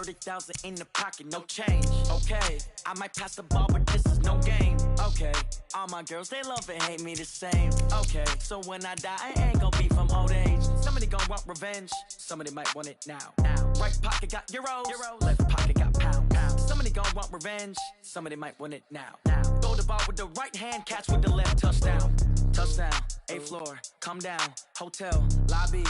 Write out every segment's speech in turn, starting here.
30,000 in the pocket, no change. Okay, I might pass the ball, but this is no game. Okay, all my girls, they love and hate me the same. Okay, so when I die, I ain't gonna be from old age. Somebody gon' want revenge, somebody might want it now. Right pocket got euros, left pocket got pounds. Somebody gon' want revenge, somebody might want it now. Throw the ball with the right hand, catch with the left, touchdown. Touchdown, 8th floor, come down, hotel, lobby.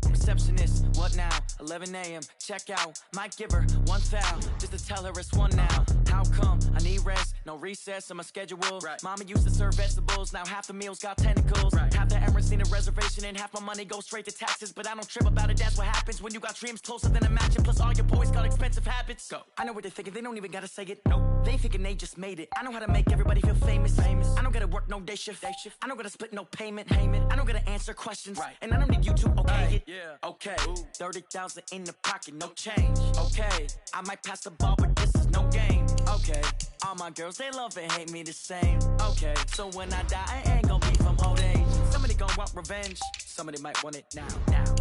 Receptionist, what now? 11 a.m. check out. Might give her one foul just to tell her it's one now. How come? I need rest, no recess in my schedule. Right. Mama used to serve vegetables, now half the meals got tentacles. Right. Half the Emirates need a reservation and half my money goes straight to taxes. But I don't trip about it, that's what happens when you got dreams closer than a match. And plus all your boys got expensive habits. Go. I know what they're thinking, they don't even gotta say it. Nope. They ain't thinking they just made it. I know how to make everybody feel famous. I don't gotta work no day shift. I don't gotta split no payment. I don't gotta answer questions. Right. And I don't need you to okay it. Yeah. Okay, 30,000 in the pocket, no change. Okay, I might pass the ball, but this is no game. Okay, all my girls, they love and hate me the same. Okay, so when I die, I ain't gonna be from old age. Somebody gon' want revenge, somebody might want it now.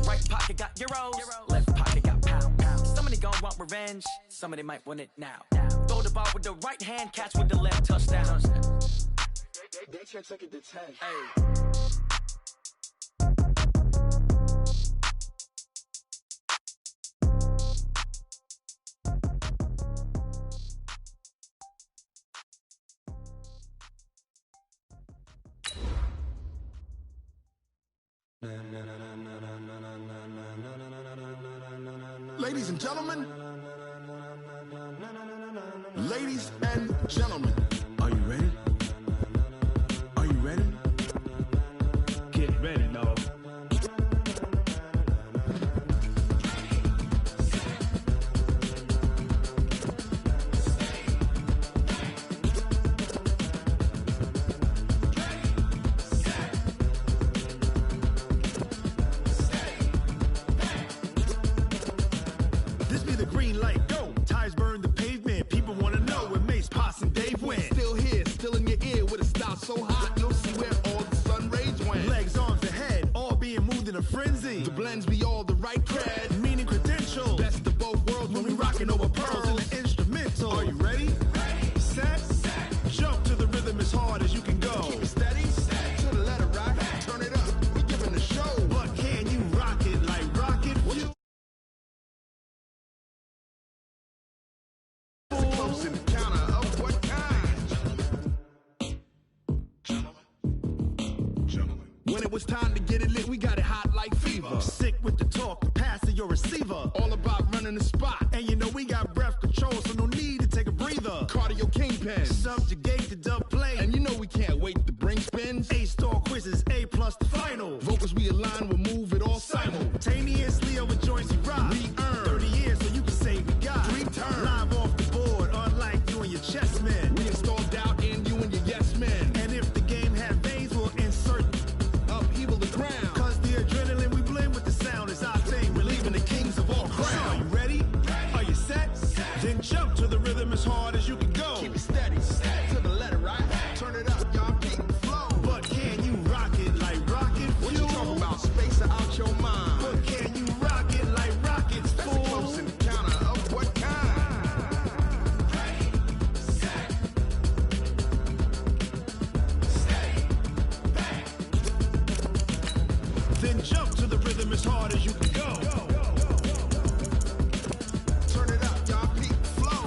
Right pocket got euros, left pocket got pounds. Somebody gon' want revenge, somebody might want it now. Throw the ball with the right hand, catch with the left, touchdown. They can't take it to 10. Hey. Ladies and gentlemen, ladies and gentlemen, are you ready? Are you ready? Get ready, dog. So hot, you'll see where all the sun rays went. Legs, arms, and head, all being moved in a frenzy. The blends be all the right cred, meaning credentials. Best of both worlds when we rockin' over pearls in the instrumental. Are you ready? Set, jump to the rhythm as hard as you can go. Keep it steady, to the letter right. Turn it up, we giving the show. But can you rock it like rocket fuel? It's a close encounter of what kind? When it was time to get it lit, we got it hot like fever. Sick with the talk, pass to your receiver. All about running the spot. And you know we got breath control, so no need to take a breather. Cardio kingpin, subjugate the dub play. And you know we can't wait to bring spins. A-star quizzes, A+ the final. Vocals we align, we'll move it all simultaneously over joints we rock. We earn 30 years, so you can say we got 3 turns live off the board, unlike you and your chess men. We install doubt in you and your yes men. And if the game had veins, we'll insert upheaval the crown. Cause the adrenaline we blend with the sound is our thing, relieving the kings of all crowns. Are you ready? Are you set? Then jump to the rhythm as hard as you can go. Keep it steady, to the letter right. Turn it up, y'all beat the flow. But can you rock it like rocket fuel? What you talking about? Space or out your mind? But can you rock it like rockets, That's fool? a close encounter of what kind? Then jump to the rhythm as hard as you can go. Turn it up, y'all beat the flow.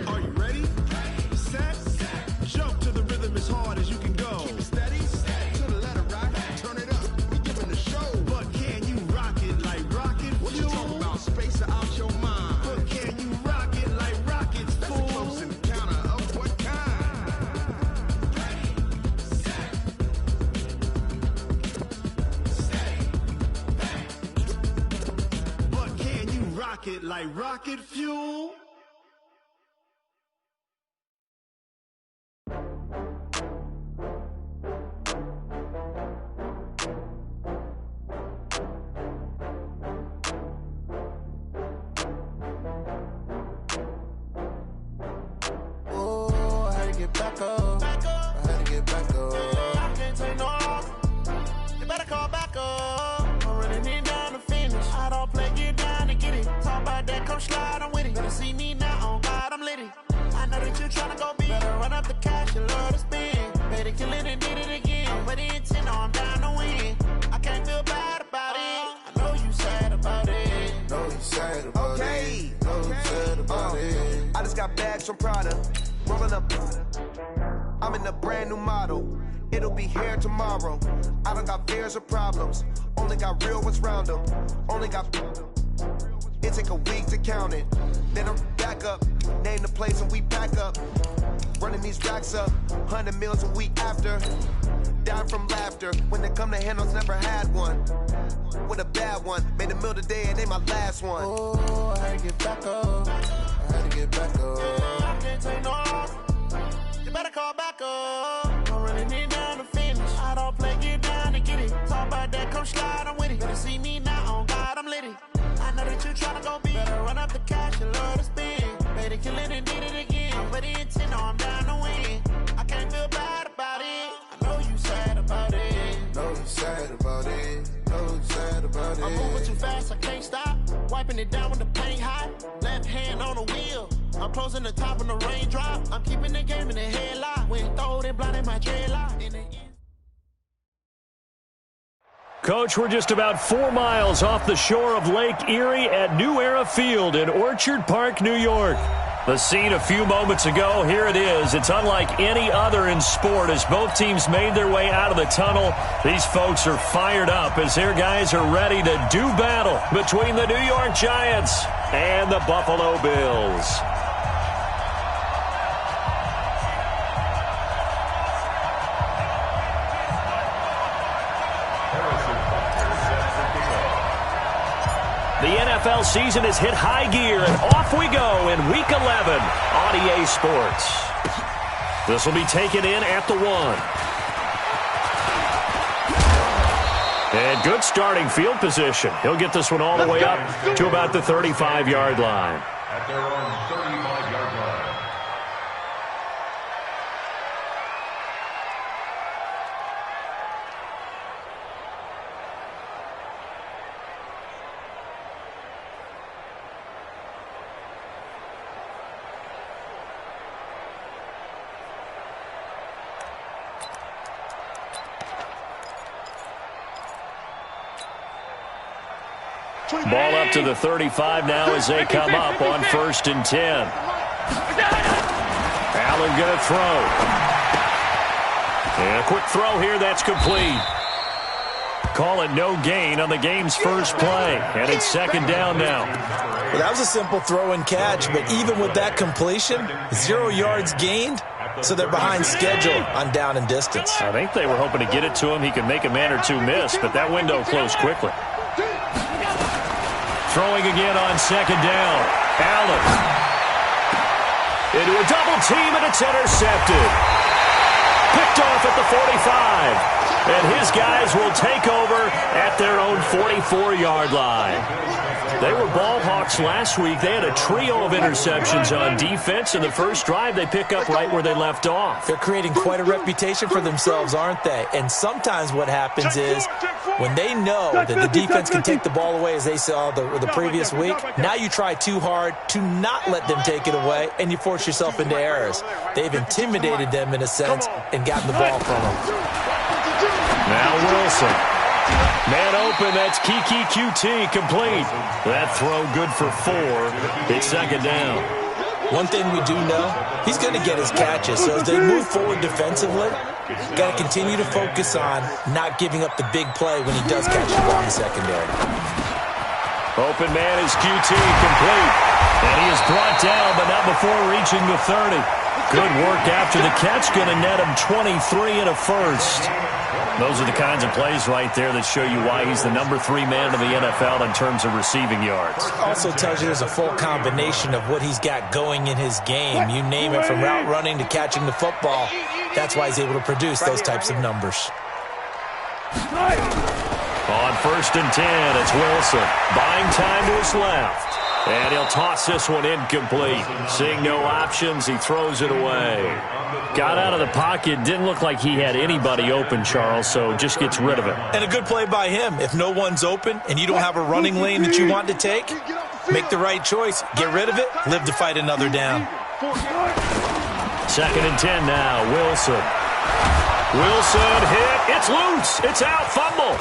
Are you ready? Set, jump to the rhythm as hard as you can go. Keep it steady, to the letter right. Turn it up, we giving the show. But can you rock it like rocket What you fuel? talking about? Space or out your mind? But can you rock it like rockets, That's a fool? close encounter of what kind? But can you rock it like rocket fuel? bags from Prada. Rolling up. I'm in a brand new model. It'll be here tomorrow. I don't got fears or problems. Only got real ones round them. Only got. It take a week to count it. Then I'm back up. Name the place and we back up. Running these racks up. 100 meals a week after. Down from laughter. When they come to handles, never had one. With a bad one. Made a meal today and they my last one. Oh, I had to get back up. I had to get back up. I can't take no off. You better call back up. Don't really need down to finish. I don't play, get down to get it. Talk about that, come slide, I'm with it. Better see me now, on God, I'm litty. I know that you tryna go big. Better run up the cash, you love to spend. Made it, kill it, and did it again. I'm ready and 10, I'm down to win. I can't feel bad about it. I know you sad about it. Know you sad about it. Know you sad about it. I'm moving too fast, I can't stop. Wiping it down with the paint hot. Left hand on the wheel. I'm closing the top when the raindrop. I'm keeping the game in the headlock. When throwed and blinded my dreadlock. Coach, we're just about 4 miles off the shore of Lake Erie at New Era Field in Orchard Park, New York. The scene a few moments ago, here it is. It's unlike any other in sport as both teams made their way out of the tunnel. These folks are fired up as their guys are ready to do battle between the New York Giants and the Buffalo Bills. The NFL season has hit high gear, and off we go in Week 11 on EA Sports. This will be taken in at the 1. And good starting field position. He'll get this one all the way up to about the 35-yard line. At their own 35-yard line. Ball up to the 35 now as they come up on 1st and 10. Allen going to throw. And a quick throw here, that's complete. Call it no gain on the game's first play. And it's 2nd down now. Well, that was a simple throw and catch, but even with that completion, 0 yards gained, so they're behind schedule on down and distance. I think they were hoping to get it to him. He could make a man or two miss, but that window closed quickly. Throwing again on 2nd down. Allen. Into a double team, and it's intercepted. Picked off at the 45. And his guys will take over at their own 44-yard line. They were ball hawks last week. They had a trio of interceptions on defense. In the first drive, they pick up right where they left off. They're creating quite a reputation for themselves, aren't they? And sometimes what happens is when they know that the defense can take the ball away, as they saw the previous week, now you try too hard to not let them take it away, and you force yourself into errors. They've intimidated them in a sense and gotten the ball from them. Now Wilson. Man open, that's Kiki QT complete. That throw good for 4. It's 2nd down. One thing we do know, he's going to get his catches. So as they move forward defensively, got to continue to focus on not giving up the big play when he does catch the ball in the secondary. Open man is QT complete. And he is brought down, but not before reaching the 30. Good work after the catch, going to net him 23 and a first. Those are the kinds of plays right there that show you why he's the number 3 man in the NFL in terms of receiving yards. Also tells you there's a full combination of what he's got going in his game. You name it, from route running to catching the football. That's why he's able to produce those types of numbers. On 1st and 10, it's Wilson. Buying time to his left. And he'll toss this one incomplete. Seeing no options, he throws it away. Got out of the pocket. Didn't look like he had anybody open, Charles, so just gets rid of it. And a good play by him. If no one's open and you don't have a running lane that you want to take, make the right choice. Get rid of it. Live to fight another down. 2nd and 10 now. Wilson. Wilson hit. It's loose. It's out. Fumble.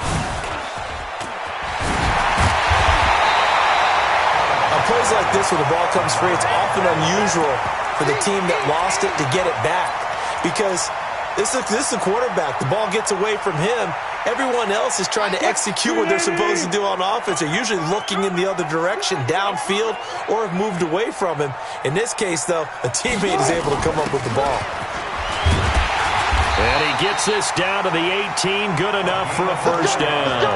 Plays like this where the ball comes free, it's often unusual for the team that lost it to get it back. Because this is the quarterback. The ball gets away from him. Everyone else is trying to execute what they're supposed to do on offense. They're usually looking in the other direction, downfield, or have moved away from him. In this case, though, a teammate is able to come up with the ball. And he gets this down to the 18, good enough for a first down.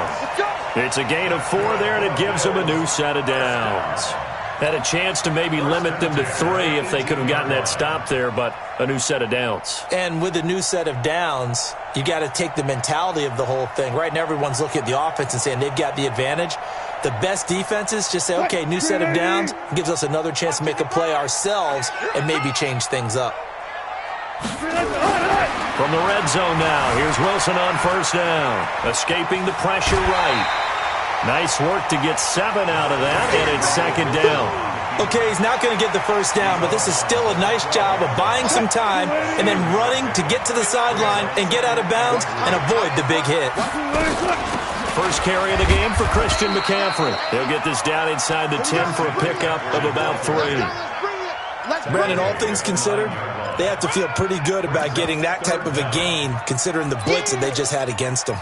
It's a gain of 4 there, and it gives them a new set of downs. Had a chance to maybe limit them to 3 if they could have gotten that stop there, but a new set of downs. And with a new set of downs, you got to take the mentality of the whole thing. Right now, everyone's looking at the offense and saying they've got the advantage. The best defenses just say, okay, new set of downs, gives us another chance to make a play ourselves and maybe change things up. From the red zone now, here's Wilson on first down. Escaping the pressure right. Nice work to get 7 out of that, and it's second down. Okay, he's not going to get the first down, but this is still a nice job of buying some time and then running to get to the sideline and get out of bounds and avoid the big hit. First carry of the game for Christian McCaffrey. He'll get this down inside the 10 for a pickup of about 3. Brandon, all things considered, they have to feel pretty good about getting that type of a gain considering the blitz that they just had against them.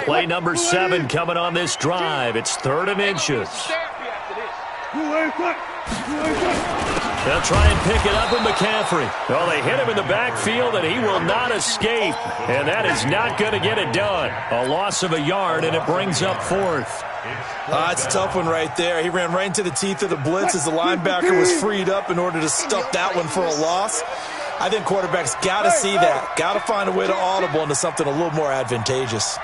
Play number 7 coming on this drive. It's 3rd and inches. They'll try and pick it up with McCaffrey. Oh, they hit him in the backfield, and he will not escape. And that is not going to get it done. A loss of a yard, and it brings up 4th. It's a tough one right there. He ran right into the teeth of the blitz as the linebacker was freed up in order to stuff that one for a loss. I think quarterbacks got to see that. Got to find a way to audible into something a little more advantageous.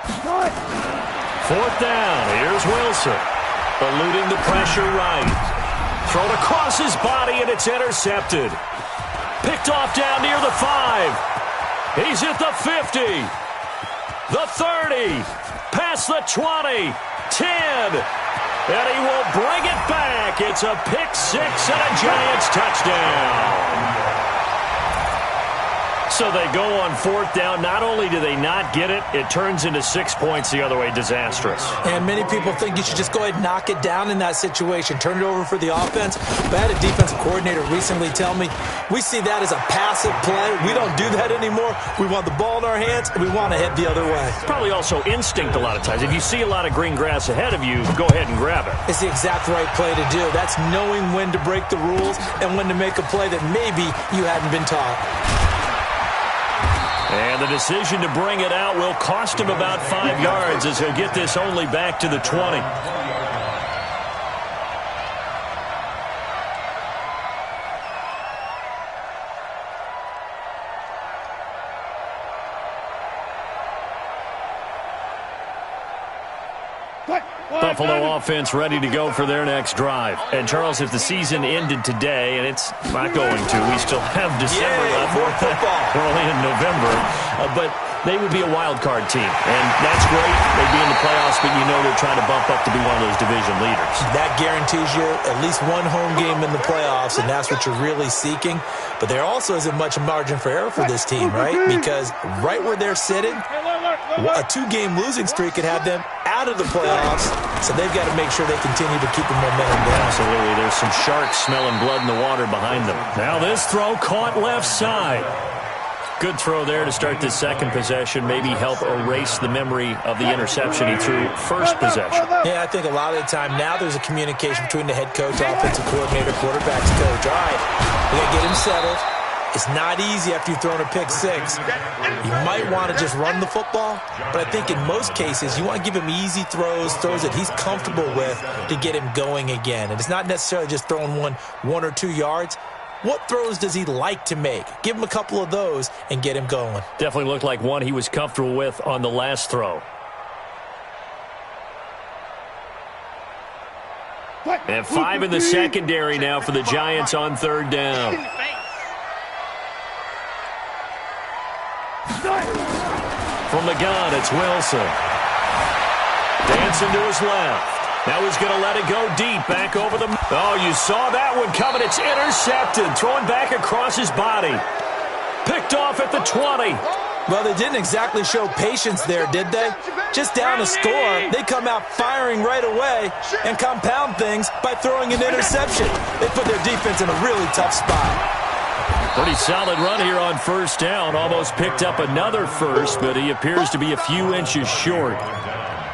4th down. Here's Wilson. Eluding the pressure right. Thrown across his body, and it's intercepted. Picked off down near the 5. He's at the 50. The 30. Past the 20. 10. And he will bring it back. It's a pick 6 and a Giants touchdown. So they go on 4th down. Not only do they not get it, it turns into 6 points the other way. Disastrous. And many people think you should just go ahead and knock it down in that situation. Turn it over for the offense. But I had a defensive coordinator recently tell me, we see that as a passive play. We don't do that anymore. We want the ball in our hands, and we want to head the other way. Probably also instinct a lot of times. If you see a lot of green grass ahead of you, go ahead and grab it. It's the exact right play to do. That's knowing when to break the rules and when to make a play that maybe you hadn't been taught. And the decision to bring it out will cost him about 5 yards as he'll get this only back to the 20. Buffalo offense ready to go for their next drive. And, Charles, if the season ended today, and it's not going to, we still have December left. We're only in November. But they would be a wild card team. And that's great. They'd be in the playoffs, but you know they're trying to bump up to be one of those division leaders. That guarantees you at least one home game in the playoffs, and that's what you're really seeking. But there also isn't much margin for error for this team, right? Because right where they're sitting, a 2-game losing streak could have them out of the playoffs, so they've got to make sure they continue to keep the momentum down. Absolutely. There's some sharks smelling blood in the water behind them. Now this throw caught left side. Good throw there to start this second possession. Maybe help erase the memory of the interception he threw first possession. Yeah, I think a lot of the time now there's a communication between the head coach, offensive coordinator, quarterback's coach. All right, we got to get him settled. It's not easy after you've thrown a pick 6. You might want to just run the football, but I think in most cases you want to give him easy throws that he's comfortable with to get him going again. And it's not necessarily just throwing one or 2 yards. What throws does he like to make? Give him a couple of those and get him going. Definitely looked like one he was comfortable with on the last throw. And 5 in the secondary now for the Giants on 3rd down. From the gun, it's Wilson. Dancing to his left. Now he's going to let it go deep, back over the... Oh, you saw that one coming. It's intercepted. Throwing back across his body. Picked off at the 20. Well, they didn't exactly show patience there, did they? Just down a score, they come out firing right away and compound things by throwing an interception. They put their defense in a really tough spot. Pretty solid run here on first down. Almost picked up another first, but he appears to be a few inches short.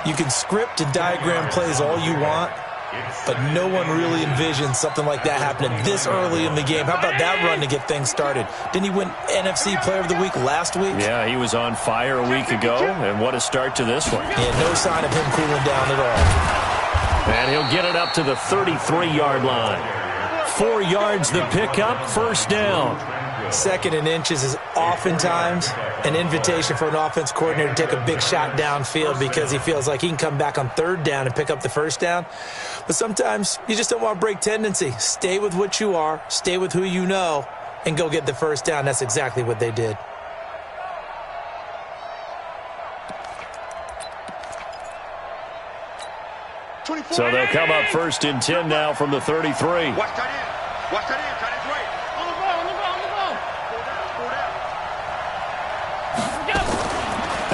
You can script and diagram plays all you want, but no one really envisioned something like that happening this early in the game. How about that run to get things started? Didn't he win NFC Player of the Week last week? Yeah, he was on fire a week ago, and what a start to this one. Yeah, no sign of him cooling down at all. And he'll get it up to the 33-yard line. 4 yards the pickup, first down. Second and inches is oftentimes an invitation for an offense coordinator to take a big shot downfield because he feels like he can come back on third down and pick up the first down. But sometimes you just don't want to break tendency. Stay with what you are, stay with who you know, and go get the first down. That's exactly what they did. So they'll come up first and 10 now from the 33. Watch that in. Watch that in. Tight end's right. On the ball.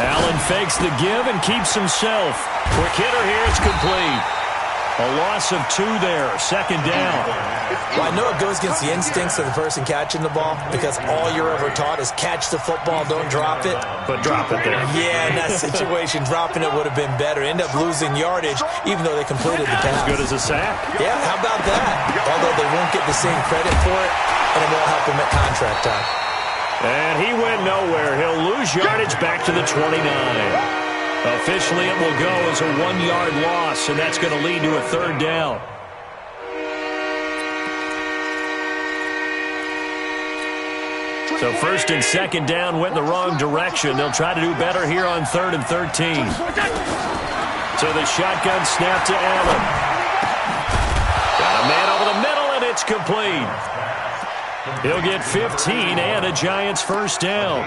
Allen fakes the give and keeps himself. Quick hitter here. It's complete. A loss of 2 there. Second down. Well, I know it goes against the instincts of the person catching the ball because all you're ever taught is catch the football, don't drop it. But drop it there. Yeah, in that situation, dropping it would have been better. End up losing yardage, even though they completed the pass. As good as a sack. Yeah, how about that? Although they won't get the same credit for it, and it won't help them at contract time. And he went nowhere. He'll lose yardage back to the 29. Officially, it will go as a 1-yard loss, and that's going to lead to a third down. So first and second down went in the wrong direction. They'll try to do better here on 3rd and 13. So the shotgun snap to Allen. Got a man over the middle, and it's complete. He'll get 15 and a Giants first down.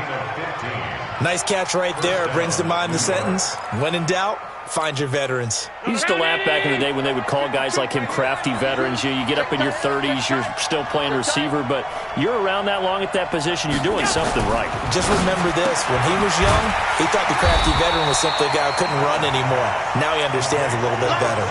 Nice catch right there. Brings to mind the sentence, when in doubt, find your veterans. He used to laugh back in the day when they would call guys like him crafty veterans. You get up in your 30s, you're still playing receiver, but you're around that long at that position, you're doing something right. Just remember this. When he was young, he thought the crafty veteran was simply a guy who couldn't run anymore. Now he understands a little bit better.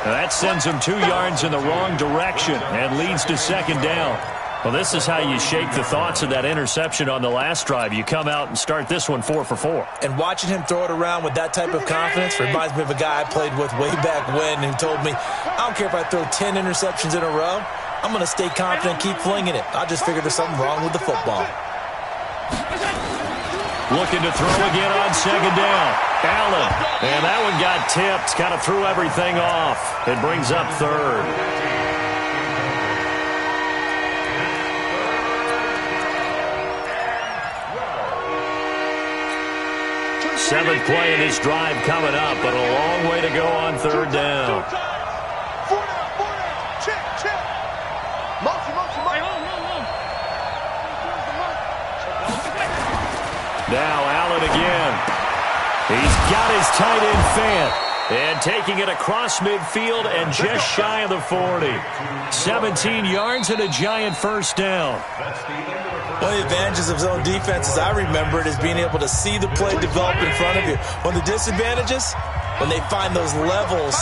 Now that sends him 2 yards in the wrong direction and leads to second down. Well, this is how you shake the thoughts of that interception on the last drive. You come out and start this one 4 for 4. And watching him throw it around with that type of confidence reminds me of a guy I played with way back when who told me, I don't care if I throw 10 interceptions in a row. I'm going to stay confident and keep flinging it. I just figured there's something wrong with the football. Looking to throw again on second down. Allen. And that one got tipped. Kind of threw everything off. It brings up third. 7th play in this drive coming up, but a long way to go on third down. Now Allen again. He's got his tight end Fant. And taking it across midfield and just shy of the 40. 17 yards and a Giant first down. One of the advantages of zone defense, as I remember it, is being able to see the play develop in front of you. One of the disadvantages, when they find those levels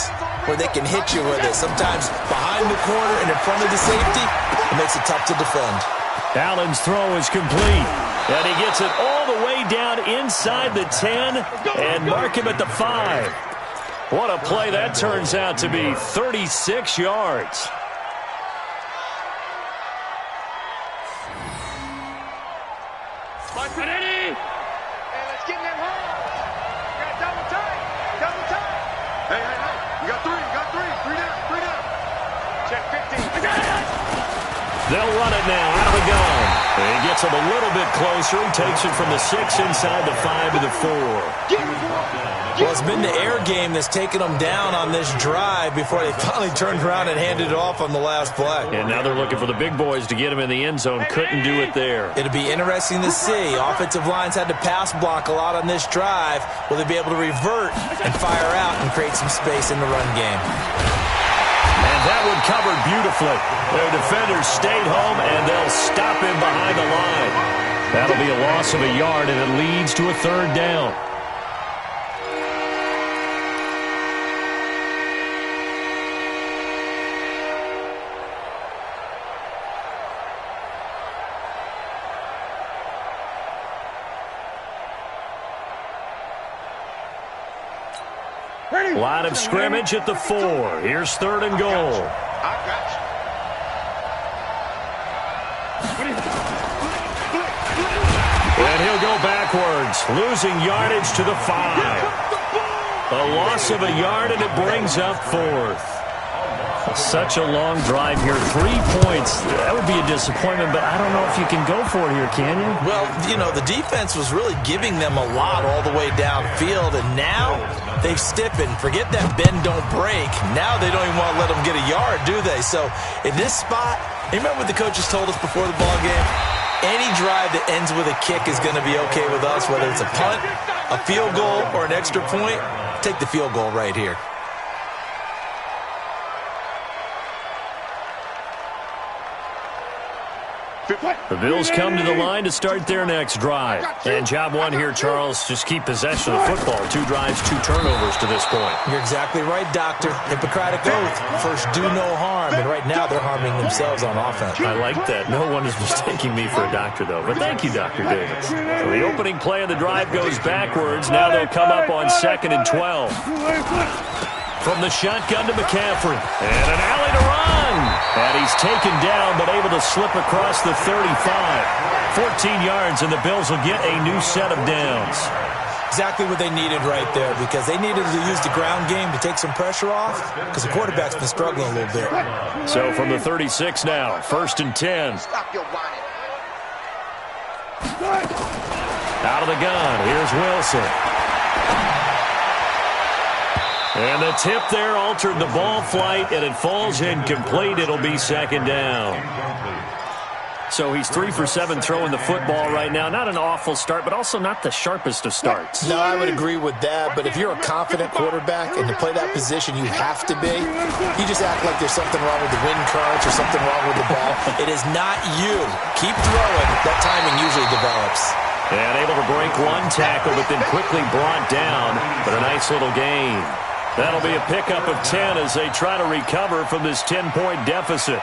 where they can hit you with it. Sometimes behind the corner and in front of the safety, it makes it tough to defend. Allen's throw is complete. And he gets it all the way down inside the 10 and mark him at the 5. What a play that turns out to be, 36 yards. Hey, let's get in that hole. You got double tight. Double tight. Hey. You got three. Three down. Check 15. They'll run it now out of the gun. He gets him a little bit closer. He takes it from the 6 inside the 5 to the 4. Well, it's been the air game that's taken them down on this drive before they finally turned around and handed it off on the last play. And now they're looking for the big boys to get him in the end zone. Couldn't do it there. It'll be interesting to see. Offensive lines had to pass block a lot on this drive. Will they be able to revert and fire out and create some space in the run game? And that one covered beautifully. Their defenders stayed home, and they'll stop him behind the line. That'll be a loss of a yard, and it leads to a third down. Line of scrimmage at the 4. Here's third and goal. I got you. And he'll go backwards, losing yardage to the 5. A loss of a yard, and it brings up fourth. Such a long drive here. 3 points. That would be a disappointment, but I don't know if you can go for it here, can you? Well, you know, the defense was really giving them a lot all the way downfield, and now they've stiffened. Forget that bend, don't break. Now they don't even want to let them get a yard, do they? So in this spot, you remember what the coaches told us before the ball game? Any drive that ends with a kick is going to be okay with us, whether it's a punt, a field goal, or an extra point. Take the field goal right here. The Bills come to the line to start their next drive. And job one here, Charles, just keep possession of the football. 2 drives, 2 turnovers to this point. You're exactly right, Doctor. Hippocratic oath. First, do no harm. And right now, they're harming themselves on offense. I like that. No one is mistaking me for a doctor, though. But thank you, Dr. Davis. So the opening play of the drive goes backwards. Now they'll come up on 2nd and 12. From the shotgun to McCaffrey. And an alley to run. And he's taken down, but able to slip across the 35. 14 yards, and the Bills will get a new set of downs. Exactly what they needed right there, because they needed to use the ground game to take some pressure off, because the quarterback's been struggling a little bit. So from the 36 now, 1st and 10. Stop your whining. Out of the gun, here's Wilson. And the tip there altered the ball flight, and it falls incomplete. It'll be 2nd down. So he's 3 for 7 throwing the football right now. Not an awful start, but also not the sharpest of starts. No, I would agree with that. But if you're a confident quarterback and to play that position, you have to be. You just act like there's something wrong with the wind currents or something wrong with the ball. It is not you. Keep throwing. That timing usually develops. And able to break 1 tackle, but then quickly brought down. But a nice little gain. That'll be a pickup of 10 as they try to recover from this 10-point deficit.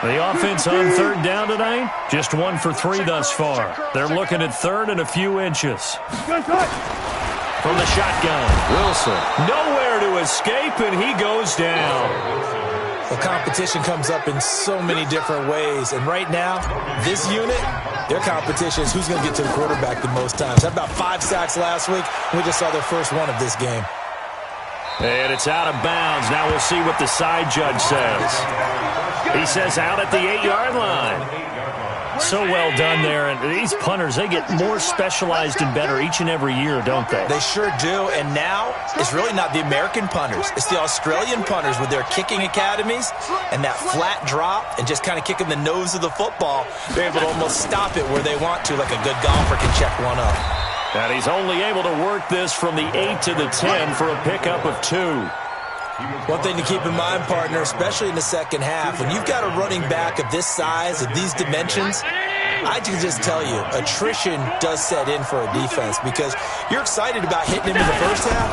The offense on 3rd down tonight, just 1 for 3 thus far. They're looking at 3rd and a few inches. From the shotgun, Wilson. Nowhere to escape, and he goes down. The competition comes up in so many different ways. And right now, this unit, their competition is who's going to get to the quarterback the most times. Had about 5 sacks last week. We just saw their first one of this game. And it's out of bounds. Now we'll see what the side judge says. He says out at the 8-yard line. So well done there. And these punters, they get more specialized and better each and every year, don't they? They sure do. And now it's really not the American punters. It's the Australian punters with their kicking academies and that flat drop and just kind of kicking the nose of the football. They're able to almost stop it where they want to, like a good golfer can check one up. And he's only able to work this from the 8 to the 10 for a pickup of 2. One thing to keep in mind, partner, especially in the second half, when you've got a running back of this size, of these dimensions, I can just tell you, attrition does set in for a defense because you're excited about hitting him in the first half,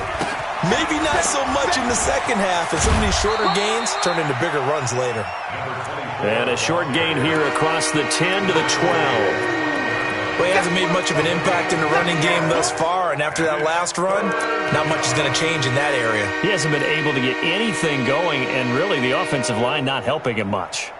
maybe not so much in the second half, and some of these shorter gains turn into bigger runs later. And a short gain here across the 10 to the 12. Well, he hasn't made much of an impact in the running game thus far, and after that last run, not much is going to change in that area. He hasn't been able to get anything going, and really the offensive line not helping him much.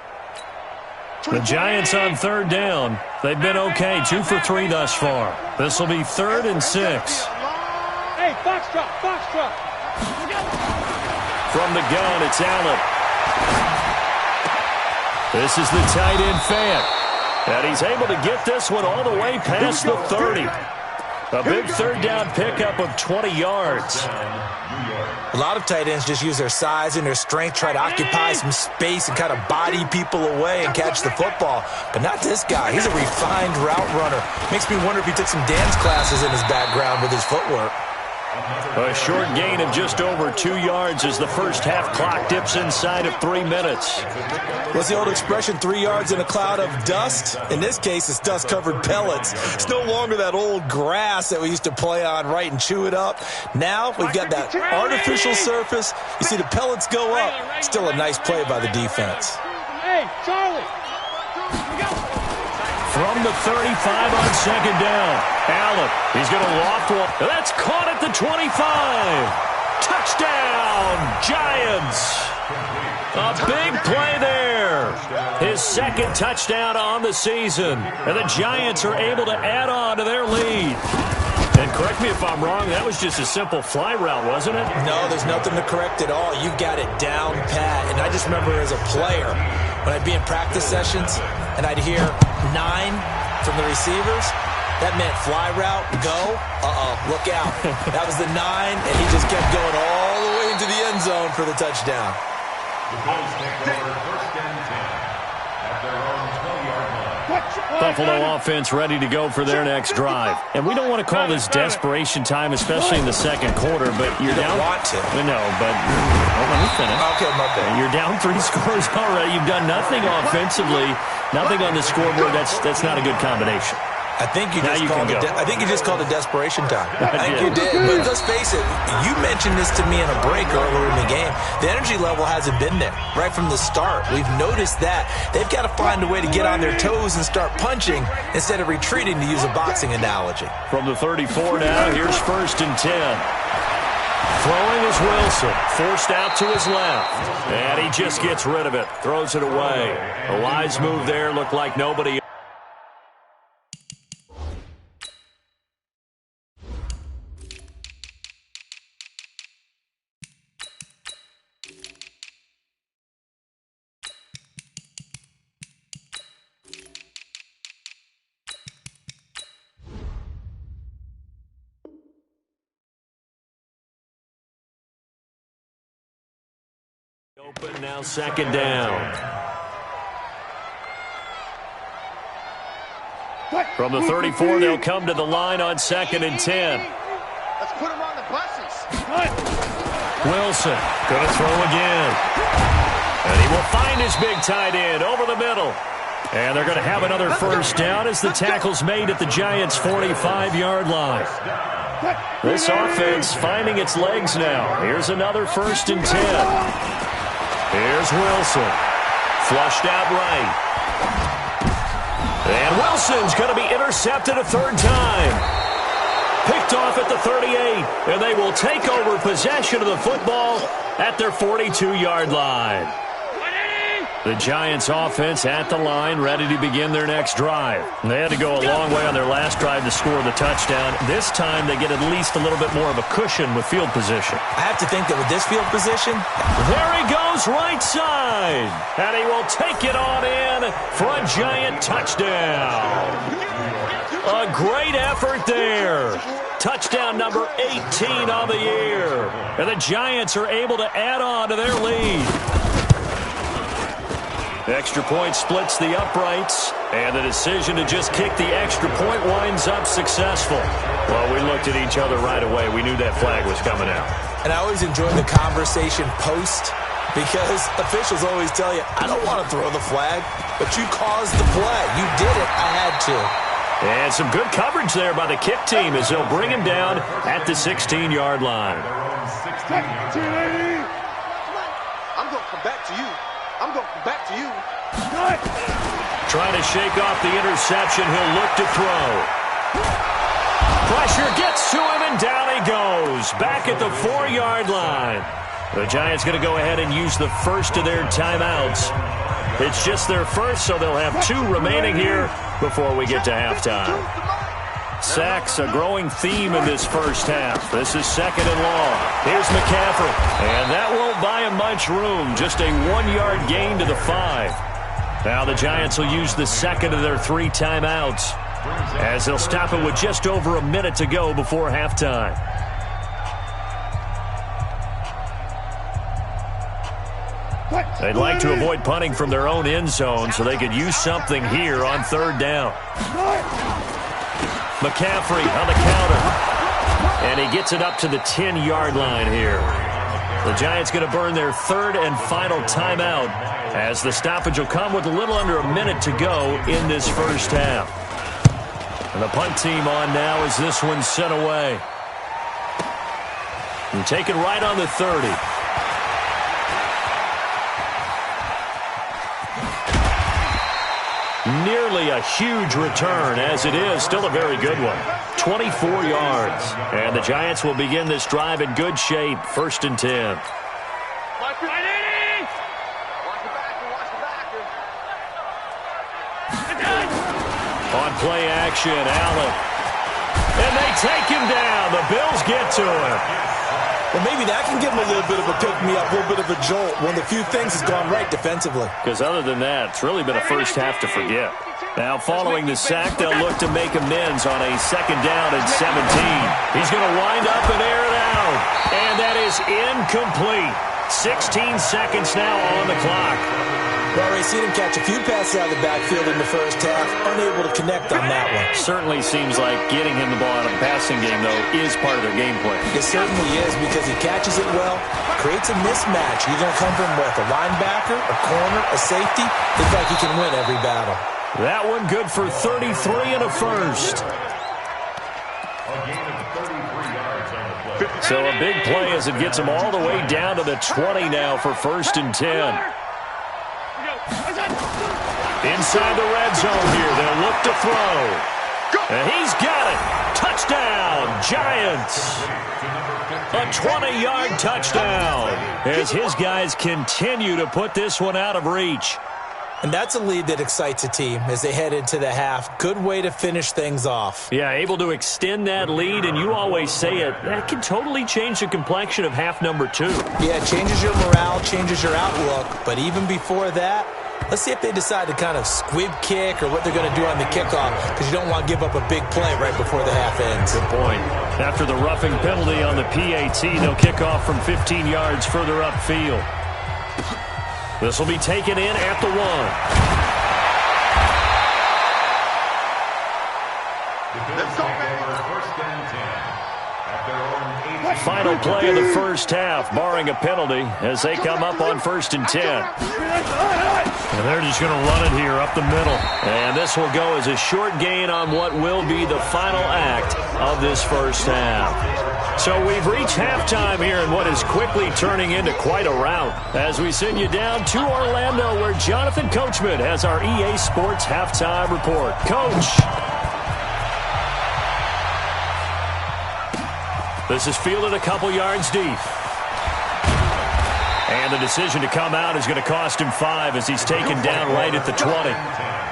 The Giants on 3rd down. They've been okay, 2 for 3 thus far. This will be 3rd and 6. Hey, foxtrot, foxtrot. From the gun, it's Allen. This is the tight end, Fant. And he's able to get this one all the way past the 30. A big 3rd down pickup of 20 yards. A lot of tight ends just use their size and their strength, try to occupy some space and kind of body people away and catch the football. But not this guy. He's a refined route runner. Makes me wonder if he took some dance classes in his background with his footwork. A short gain of just over 2 yards as the first half clock dips inside of 3 minutes. What's the old expression, 3 yards in a cloud of dust? In this case, it's dust-covered pellets. It's no longer that old grass that we used to play on, right, and chew it up. Now we've got that artificial surface. You see the pellets go up. Still a nice play by the defense. Hey, Charlie. From the 35 on second down. Allen, he's going to loft one. That's caught at the 25. Touchdown, Giants. A big play there. His second touchdown on the season. And the Giants are able to add on to their lead. And correct me if I'm wrong, that was just a simple fly route, wasn't it? No, there's nothing to correct at all. You got it down pat. And I just remember as a player, when I'd be in practice sessions and I'd hear 9 from the receivers, that meant fly route, go, look out. That was the 9, and he just kept going all the way into the end zone for the touchdown. The Colts take over first and 10 at their own 12-yard line. Buffalo offense ready to go for their next drive. And we don't want to call this desperation time, especially in the second quarter, but you're down. You don't want to. No, but let me finish. Okay, my bad. You're down 3 scores already. You've done nothing offensively, nothing on the scoreboard. That's not a good combination. I think you just called it desperation time. I think you did. But let's face it, you mentioned this to me in a break earlier in the game. The energy level hasn't been there right from the start. We've noticed that. They've got to find a way to get on their toes and start punching instead of retreating, to use a boxing analogy. From the 34 now, here's first and 10. Throwing is Wilson, forced out to his left, and he just gets rid of it, throws it away. A wise move there, looked like nobody. Open now, second down. From the 34, they'll come to the line on second and 10. Let's put them on the buses. Wilson going to throw again. And he will find his big tight end over the middle. And they're going to have another first down as the tackle's made at the Giants' 45-yard line. This offense finding its legs now. Here's another first and 10. Here's Wilson. Flushed out right. And Wilson's going to be intercepted a third time. Picked off at the 38. And they will take over possession of the football at their 42-yard line. The Giants offense at the line, ready to begin their next drive. They had to go a long way on their last drive to score the touchdown. This time they get at least a little bit more of a cushion with field position. I have to think that with this field position, there he goes right side. And he will take it on in for a Giant touchdown. A great effort there. Touchdown number 18 on the year. And the Giants are able to add on to their lead. The extra point splits the uprights, and the decision to just kick the extra point winds up successful. Well, we looked at each other right away. We knew that flag was coming out. And I always enjoy the conversation post, because officials always tell you, I don't want to throw the flag, but you caused the play. You did it. I had to. And some good coverage there by the kick team as they'll bring him down at the 16-yard line. I'm going to come back to you. I'm going to come back to you. Trying to shake off the interception. He'll look to throw. Pressure gets to him, and down he goes. Back at the 4-yard line. The Giants going to go ahead and use the first of their timeouts. It's just their first, so they'll have 2 remaining here before we get to halftime. Sacks, a growing theme in this first half. This is second and long. Here's McCaffrey. And that won't buy him much room. Just a 1-yard gain to the 5. Now the Giants will use the second of their 3 timeouts as they'll stop it with just over a minute to go before halftime. They'd like to avoid punting from their own end zone so they could use something here on third down. McCaffrey on the counter. And he gets it up to the 10-yard line here. The Giants going to burn their third and final timeout as the stoppage will come with a little under a minute to go in this first half. And the punt team on now as this one's sent away. And taken right on the 30. Nearly a huge return, as it is still a very good one. 24 yards. And the Giants will begin this drive in good shape. 1st and 10. On play action, Allen. And they take him down. The Bills get to him. Well, maybe that can give him a little bit of a pick-me-up, a little bit of a jolt. One of the few things has gone right defensively. Because other than that, it's really been a first half to forget. Now, following the sack, they'll look to make amends on a 2nd down and 17. He's going to wind up and air it out. And that is incomplete. 16 seconds now on the clock. We've already seen him catch a few passes out of the backfield in the first half, unable to connect on that one. Certainly seems like getting him the ball out of the passing game, though, is part of their game plan. It certainly is, because he catches it well, creates a mismatch. He's going to come from what, a linebacker, a corner, a safety? Looks like he can win every battle. That one good for 33 and a first. So a big play as it gets him all the way down to the 20 now for 1st and 10. Inside the red zone here, they'll look to throw. And he's got it. Touchdown, Giants. A 20-yard touchdown as his guys continue to put this one out of reach. And that's a lead that excites a team as they head into the half. Good way to finish things off. Yeah, able to extend that lead, and you always say it, that can totally change the complexion of half number 2. Yeah, it changes your morale, changes your outlook. But even before that, let's see if they decide to kind of squib kick or what they're going to do on the kickoff, because you don't want to give up a big play right before the half ends. Good point. After the roughing penalty on the PAT, they'll kick off from 15 yards further upfield. This will be taken in at the 1. Final play of the first half, barring a penalty, as they come up on 1st and 10. And they're just going to run it here up the middle. And this will go as a short gain on what will be the final act of this first half. So we've reached halftime here in what is quickly turning into quite a rout as we send you down to Orlando, where Jonathan Coachman has our EA Sports halftime report. Coach. This is fielded a couple yards deep. And the decision to come out is going to cost him 5 as he's taken down right at the 20.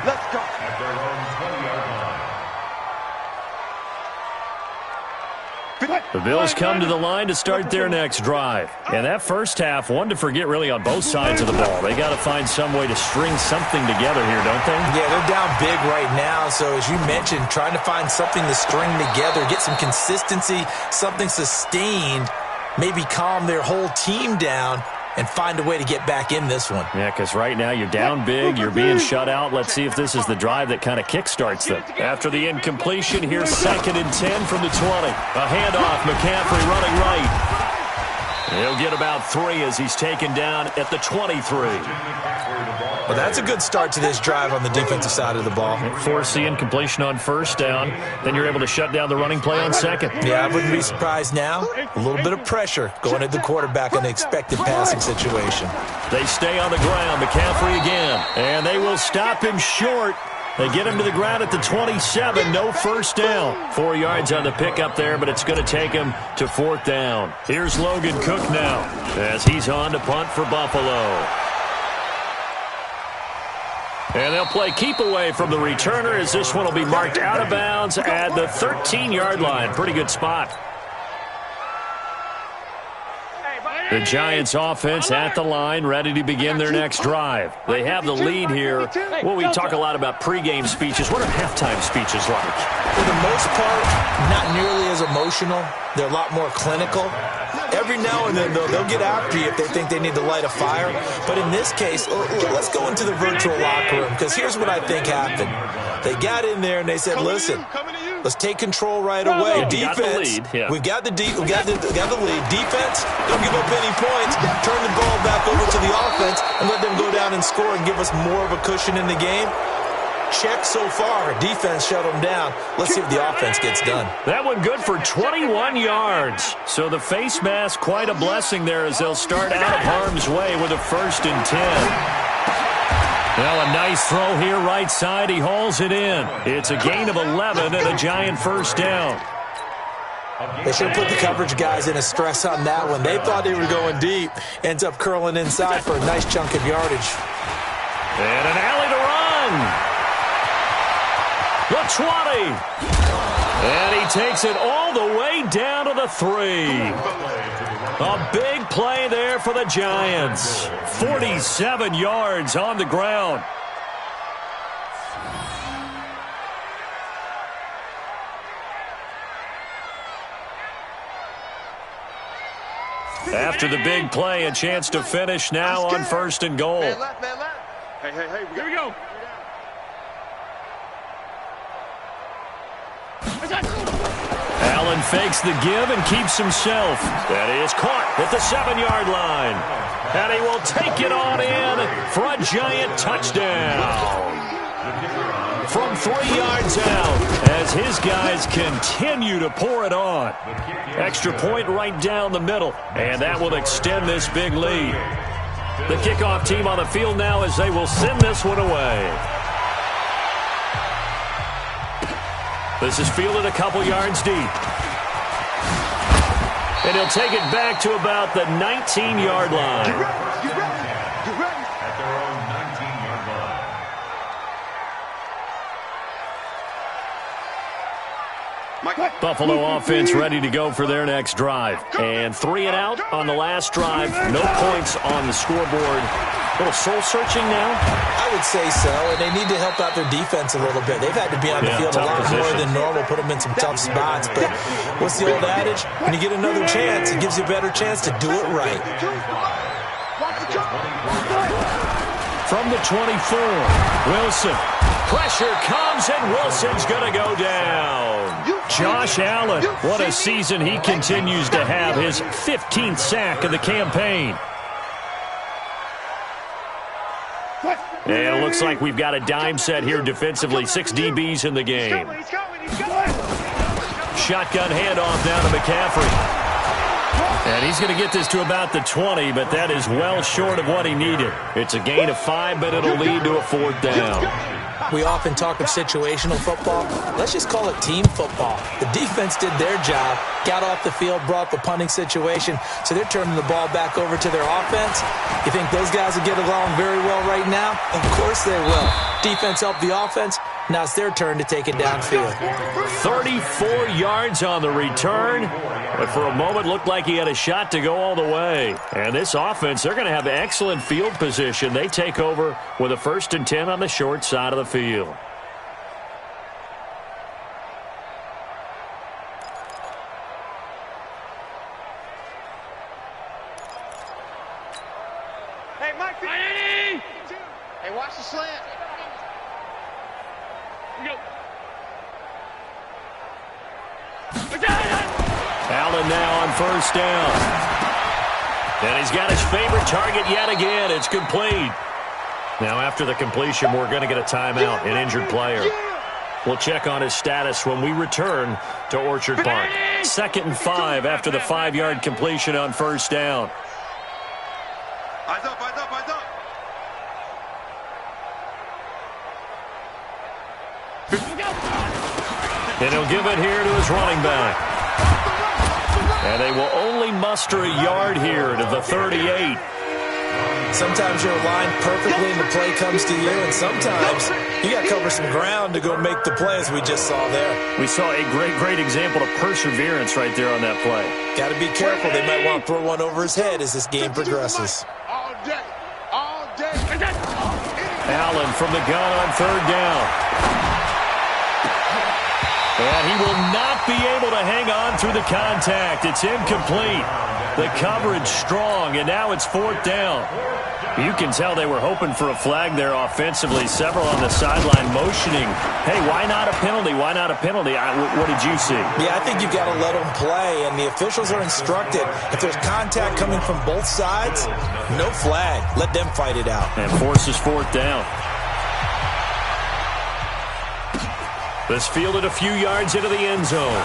Let's go. The Bills come to the line to start their next drive. And that first half, one to forget really on both sides of the ball. They got to find some way to string something together here, don't they? Yeah, they're down big right now. So as you mentioned, trying to find something to string together, get some consistency, something sustained, maybe calm their whole team down and find a way to get back in this one. Yeah, because right now you're down big, you're being shut out. Let's see if this is the drive that kind of kickstarts them. After the incompletion, here's 2nd and 10 from the 20. A handoff, McCaffrey running right. He'll get about 3 as he's taken down at the 23. Well, that's a good start to this drive on the defensive side of the ball. Force the incompletion on 1st down. Then you're able to shut down the running play on 2nd. Yeah, I wouldn't be surprised now. A little bit of pressure going at the quarterback in an expected passing situation. They stay on the ground. McCaffrey again. And they will stop him short. They get him to the ground at the 27. No first down. 4 yards on the pickup there, but it's going to take him to 4th down. Here's Logan Cook now as he's on to punt for Buffalo. And they'll play keep away from the returner as this one will be marked out of bounds at the 13-yard line. Pretty good spot. The Giants offense at the line, ready to begin their next drive. They have the lead here. Well, we talk a lot about pregame speeches. What are halftime speeches like? For the most part, not nearly as emotional. They're a lot more clinical. Every now and then, though, they'll get after you if they think they need to light a fire. But in this case, let's go into the virtual locker room, because here's what I think happened. They got in there and they said, listen, Let's take control right away. Defense, we've got the lead. Defense, don't give up any points. Turn the ball back over to the offense and let them go down and score and give us more of a cushion in the game. Check so far. Defense shut them down. Let's see if the offense gets done. That one good for 21 yards. So the face mask, quite a blessing there as they'll start out of harm's way with a 1st and 10. Well, a nice throw here right side. He hauls it in. It's a gain of 11 and a Giant 1st down. They should have put the coverage guys in a stress on that one. They thought they were going deep. Ends up curling inside for a nice chunk of yardage. And an alley to run. The 20. And he takes it all the way down to the 3. A big play there for the Giants. 47 yards on the ground. After the big play, a chance to finish now on 1st and goal. Man left. Hey, here we go. Allen fakes the give and keeps himself. That is caught at the 7-yard line. And he will take it on in for a Giant touchdown. From 3 yards out as his guys continue to pour it on. Extra point right down the middle. And that will extend this big lead. The kickoff team on the field now as they will send this one away. This is fielded a couple yards deep. And he'll take it back to about the 19-yard line. Get ready. At their own 19-yard line. Buffalo offense ready to go for their next drive. And 3 and out on the last drive. No points on the scoreboard. A little soul-searching now? I would say so, and they need to help out their defense a little bit. They've had to be on the field a lot more than normal, put them in some tough spots. But what's the old adage? When you get another chance, it gives you a better chance to do it right. From the 24, Wilson. Pressure comes, and Wilson's going to go down. Josh Allen, what a season he continues to have. His 15th sack of the campaign. And it looks like we've got a dime set here defensively. 6 DBs in the game. Shotgun handoff down to McCaffrey. And he's going to get this to about the 20, but that is well short of what he needed. It's a gain of 5, but it'll lead to a 4th down. We often talk of situational football. Let's just call it team football. The defense did their job, got off the field, brought the punting situation, so they're turning the ball back over to their offense. You think those guys will get along very well right now? Of course they will. Defense helped the offense. Now it's their turn to take it downfield. 34 yards on the return, but for a moment looked like he had a shot to go all the way. And this offense, they're going to have excellent field position. They take over with a 1st and 10 on the short side of the field. Hey, Mike. Hey, watch the slant. Allen now on 1st down. And he's got his favorite target yet again. It's complete. Now after the completion, we're going to get a timeout, an injured player. We'll check on his status when we return to Orchard Park. 2nd and 5 after the 5-yard completion on 1st down. Eyes up. And he'll give it here to his running back. And they will only muster a yard here to the 38. Sometimes you're aligned perfectly and the play comes to you, and sometimes you got to cover some ground to go make the play, as we just saw there. We saw a great example of perseverance right there on that play. Got to be careful. They might want to throw one over his head as this game progresses. All day. Allen from the gun on 3rd down. And he will not be able to hang on through the contact. It's incomplete. The coverage strong, and now it's 4th down. You can tell they were hoping for a flag there offensively. Several on the sideline motioning, hey, why not a penalty? Why not a penalty? What did you see? Yeah, I think you've got to let them play, and the officials are instructed. If there's contact coming from both sides, no flag. Let them fight it out. And forces 4th down. This fielded a few yards into the end zone.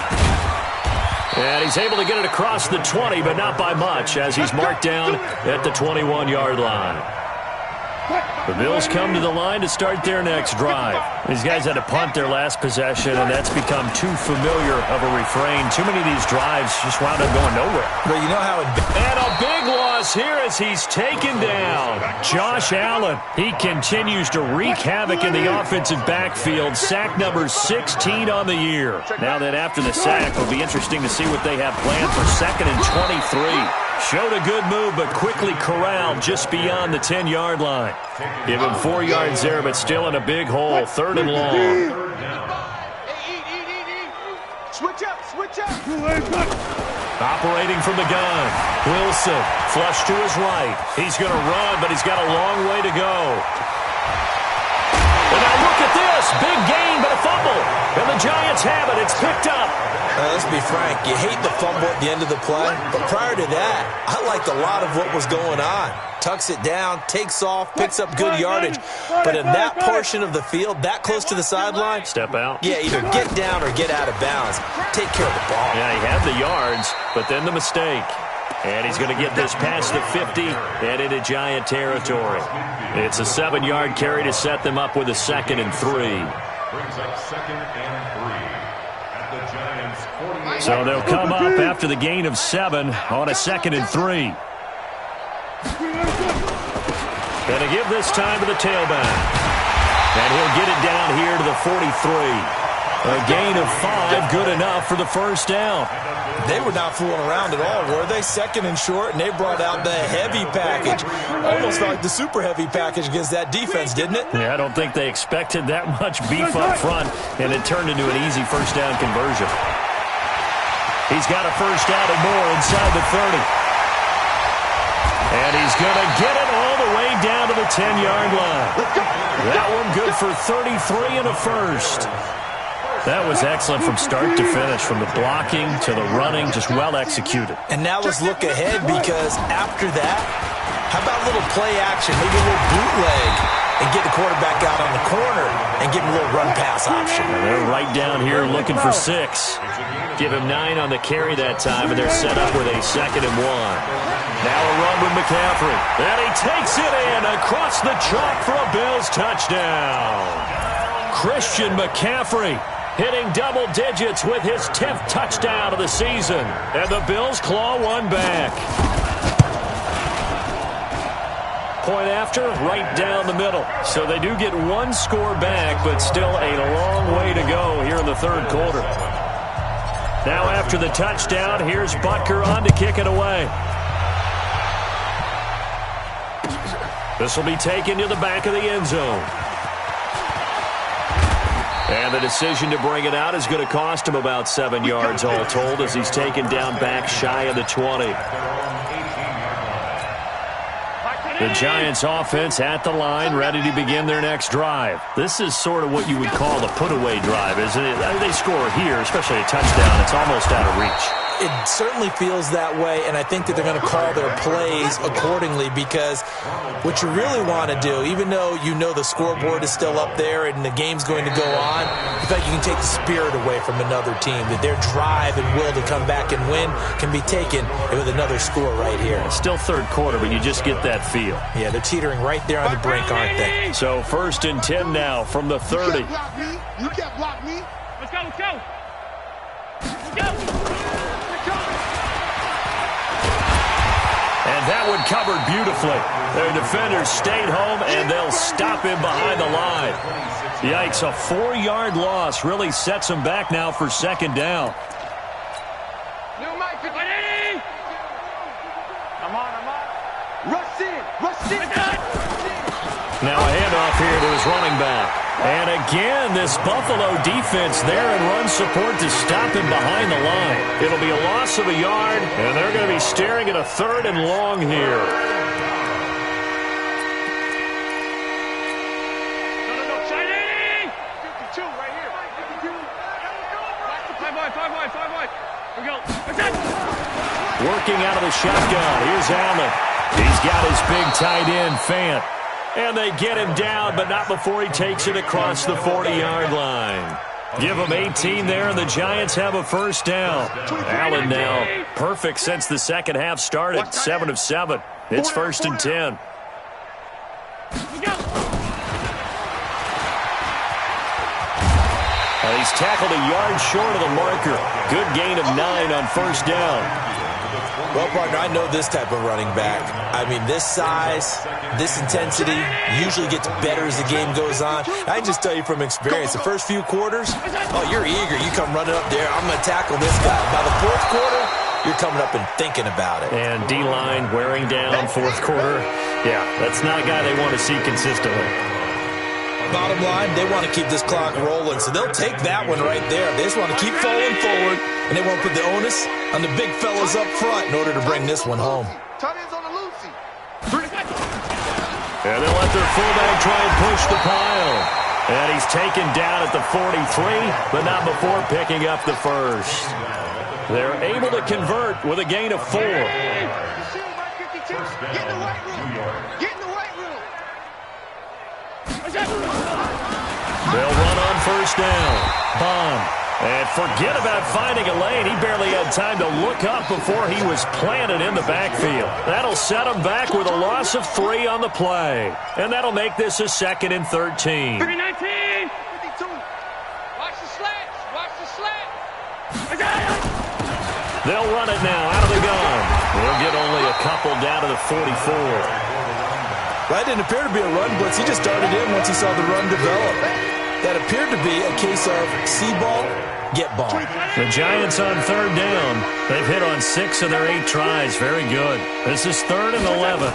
And he's able to get it across the 20, but not by much, as he's marked down at the 21-yard line. The Bills come to the line to start their next drive. These guys had to punt their last possession, and that's become too familiar of a refrain. Too many of these drives just wound up going nowhere. But you know how and a big loss here as he's taken down. Josh Allen, he continues to wreak havoc in the offensive backfield. Sack number 16 on the year. Now that after the sack, it'll be interesting to see what they have planned for 2nd and 23. Showed a good move, but quickly corralled just beyond the 10-yard line. Give him 4 yards there, but still in a big hole. 3rd and long. Switch up, switch up. Operating from the gun. Wilson, flush to his right. He's going to run, but he's got a long way to go. And now look at this. Big gain, but a fumble. And the Giants have it. It's picked up. Let's be frank. You hate the fumble at the end of the play. But prior to that, I liked a lot of what was going on. Tucks it down, takes off, picks up good yardage. But in that portion of the field, that close to the sideline, step out. Yeah, either get down or get out of bounds. Take care of the ball. Yeah, he had the yards, but then the mistake. And he's going to get this past the 50 and into Giant territory. It's a 7-yard carry to set them up with a 2nd and 3. Brings up 2nd and 3 at the Giants' 40. So they'll come up after the gain of 7 on a 2nd and 3. Going to give this time to the tailback. And he'll get it down here to the 43. A gain of 5, good enough for the 1st down. They were not fooling around at all, were they? 2nd and short, and they brought out the heavy package. Almost felt like the super heavy package against that defense, didn't it? Yeah, I don't think they expected that much beef up front, and it turned into an easy 1st down conversion. He's got a 1st down and more inside the 30. And he's going to get it all the way down to the 10-yard line. That one good for 33 and a 1st. That was excellent from start to finish, from the blocking to the running, just well executed. And now let's look ahead, because after that, how about a little play action, maybe a little bootleg, and get the quarterback out on the corner and give him a little run-pass option. And they're right down here looking for 6. Give him 9 on the carry that time, and they're set up with a 2nd and 1. Now a run with McCaffrey. And he takes it in across the chalk for a Bills touchdown. Christian McCaffrey hitting double digits with his 10th touchdown of the season. And the Bills claw one back. Point after, right down the middle. So they do get 1 score back, but still a long way to go here in the 3rd quarter. Now after the touchdown, here's Butker on to kick it away. This will be taken to the back of the end zone. And the decision to bring it out is going to cost him about 7 yards all told, as he's taken down back shy of the 20. The Giants offense at the line, ready to begin their next drive. This is sort of what you would call a put-away drive, isn't it? They score here, especially a touchdown. It's almost out of reach. It certainly feels that way, and I think that they're going to call their plays accordingly, because what you really want to do, even though you know the scoreboard is still up there and the game's going to go on, I think you can take the spirit away from another team, that their drive and will to come back and win can be taken with another score right here. It's still 3rd quarter, but you just get that feel. Yeah, they're teetering right there on the brink, aren't they? So 1st and 10 now from the 30. You can't block me. Let's go, let's go. Let's go. And that one covered beautifully. Their defenders stayed home, and they'll stop him behind the line. Yikes, a 4-yard loss really sets them back now for 2nd down. I'm on. Rush in. Now a handoff here to his running back. And again, this Buffalo defense there in run support to stop him behind the line. It'll be a loss of a yard, and they're going to be staring at a 3rd and long here. No, Shady! 52 right here. 52. 5 wide. Here we go. Working out of the shotgun. Here's Allen. He's got his big tight end, Fant. And they get him down, but not before he takes it across the 40-yard line. Give him 18 there, and the Giants have a first down. Allen now perfect since the second half started. 7 of 7. It's 1st and 10. And he's tackled a yard short of the marker. Good gain of 9 on first down. Well, partner, I know this type of running back. I mean, this size, this intensity usually gets better as the game goes on. I can just tell you from experience, the first few quarters, oh, you're eager. You come running up there, I'm going to tackle this guy. By the 4th quarter, you're coming up and thinking about it. And D-line wearing down 4th quarter. Yeah, that's not a guy they want to see consistently. Bottom line, they want to keep this clock rolling, so they'll take that one right there. They just want to keep falling forward, and they won't put the onus on the big fellas up front in order to bring this one home. And they'll let their fullback try and push the pile. And he's taken down at the 43, but not before picking up the first. They're able to convert with a gain of 4. Get in the white room. Get in the white room. They'll run on first down. Bond. And forget about finding a lane. He barely had time to look up before he was planted in the backfield. That'll set him back with a loss of 3 on the play. And that'll make this a 2nd and 13. 3-19. 52. Watch the slats. Watch the slat. They'll run it now out of the gun. They'll get only a couple down to the 44. That didn't appear to be a run blitz. He just started in once he saw the run develop. That appeared to be a case of see ball, get ball. The Giants on 3rd down. They've hit on 6 of their 8 tries. Very good. This is 3rd and 11.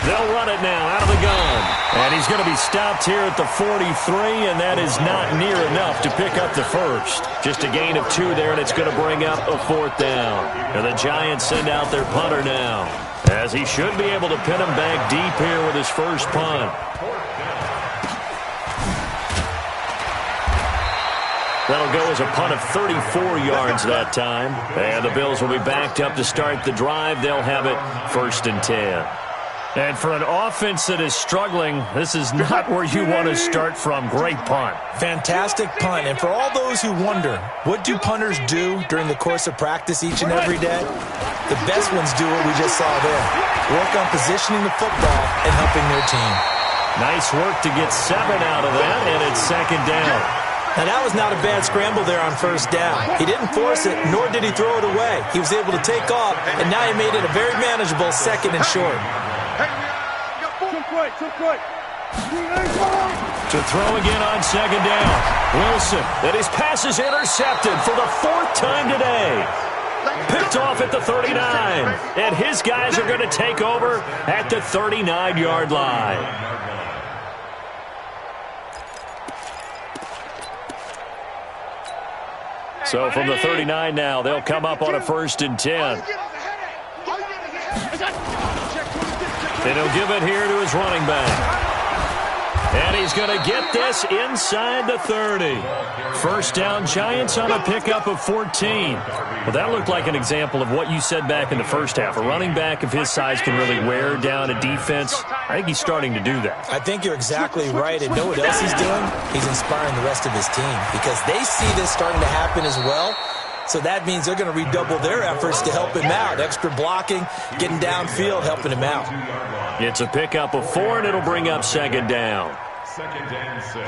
They'll run it now out of the gun. And he's going to be stopped here at the 43, and that is not near enough to pick up the first. Just a gain of 2 there, and it's going to bring up a 4th down. And the Giants send out their punter now, as he should be able to pin him back deep here with his first punt. That'll go as a punt of 34 yards that time. And the Bills will be backed up to start the drive. They'll have it 1st and 10. And for an offense that is struggling, this is not where you want to start from. Great punt. Fantastic punt. And for all those who wonder, what do punters do during the course of practice each and every day? The best ones do what we just saw there. Work on positioning the football and helping their team. Nice work to get 7 out of that, and it's 2nd down. Now, that was not a bad scramble there on first down. He didn't force it, nor did he throw it away. He was able to take off, and now he made it a very manageable 2nd and short. To throw again on 2nd down. Wilson, and his pass is intercepted for the 4th time today. Picked off at the 39, and his guys are going to take over at the 39-yard line. So from the 39 now, they'll come up on a 1st and 10. And he'll give it here to his running back. And he's going to get this inside the 30. First down, Giants on a pickup of 14. Well, that looked like an example of what you said back in the first half. A running back of his size can really wear down a defense. I think he's starting to do that. I think you're exactly right. And know what else he's doing? He's inspiring the rest of his team because they see this starting to happen as well. So that means they're going to redouble their efforts to help him out. Extra blocking, getting downfield, helping him out. It's a pickup of 4, and it'll bring up 2nd down.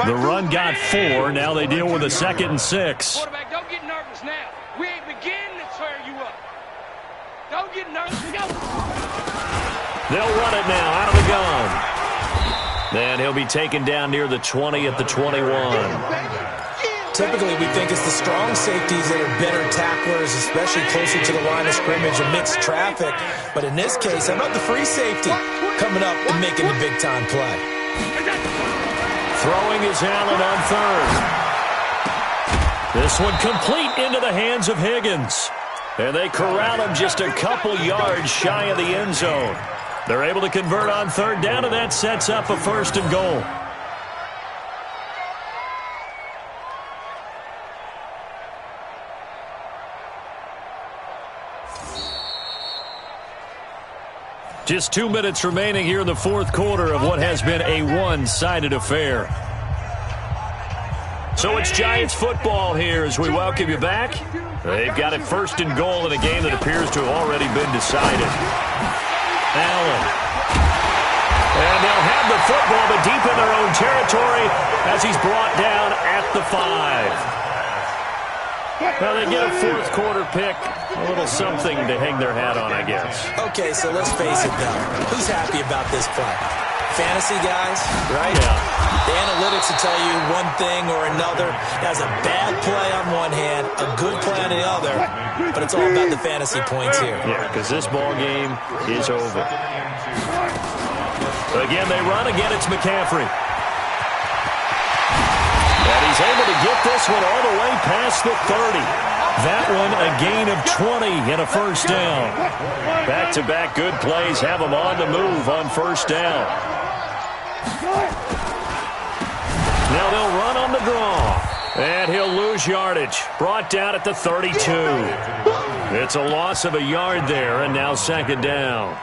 The run got 4. Now they deal with a 2nd and 6. Quarterback, don't get nervous now. We ain't beginning to tear you up. Don't get nervous. They'll run it now out of the gun. And he'll be taken down near the 20 at the 21. Typically, we think it's the strong safeties that are better tacklers, especially closer to the line of scrimmage amidst traffic. But in this case, how about the free safety coming up and making the big-time play? Throwing is Allen on third. This one complete into the hands of Higgins. And they corral him just a couple yards shy of the end zone. They're able to convert on third down, and that sets up a 1st and goal. Just 2 minutes remaining here in the fourth quarter of what has been a one-sided affair. So it's Giants football here as we welcome you back. They've got it 1st and goal in a game that appears to have already been decided. Allen. And they'll have the football, but deep in their own territory as he's brought down at the 5. Well, they get a fourth quarter pick. A little something to hang their hat on, I guess. Okay, so let's face it, though. Who's happy about this play? Fantasy guys, right? Yeah. The analytics will tell you one thing or another. That's a bad play on one hand, a good play on the other, but it's all about the fantasy points here. Yeah, because this ball game is over. Again, they run. Again, it's McCaffrey. And he's able to get this one all the way past the 30. That one a gain of 20 and a 1st down. Back-to-back good plays have them on the move on 1st down. Now they'll run on the draw. And he'll lose yardage. Brought down at the 32. It's a loss of a yard there, and now 2nd down.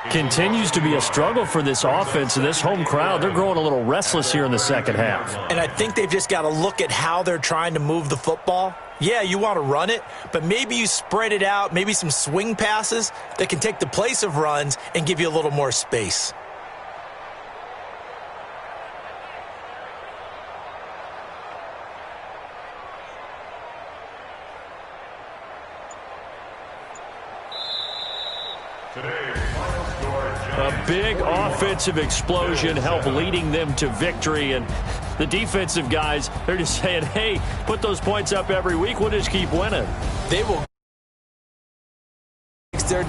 Continues to be a struggle for this offense and this home crowd. They're growing a little restless here in the second half. And I think they've just got to look at how they're trying to move the football. Yeah, you want to run it, but maybe you spread it out, maybe some swing passes that can take the place of runs and give you a little more space. A big offensive explosion helped leading them to victory, and the defensive guys, they're just saying, hey, put those points up every week, we'll just keep winning. They will. Their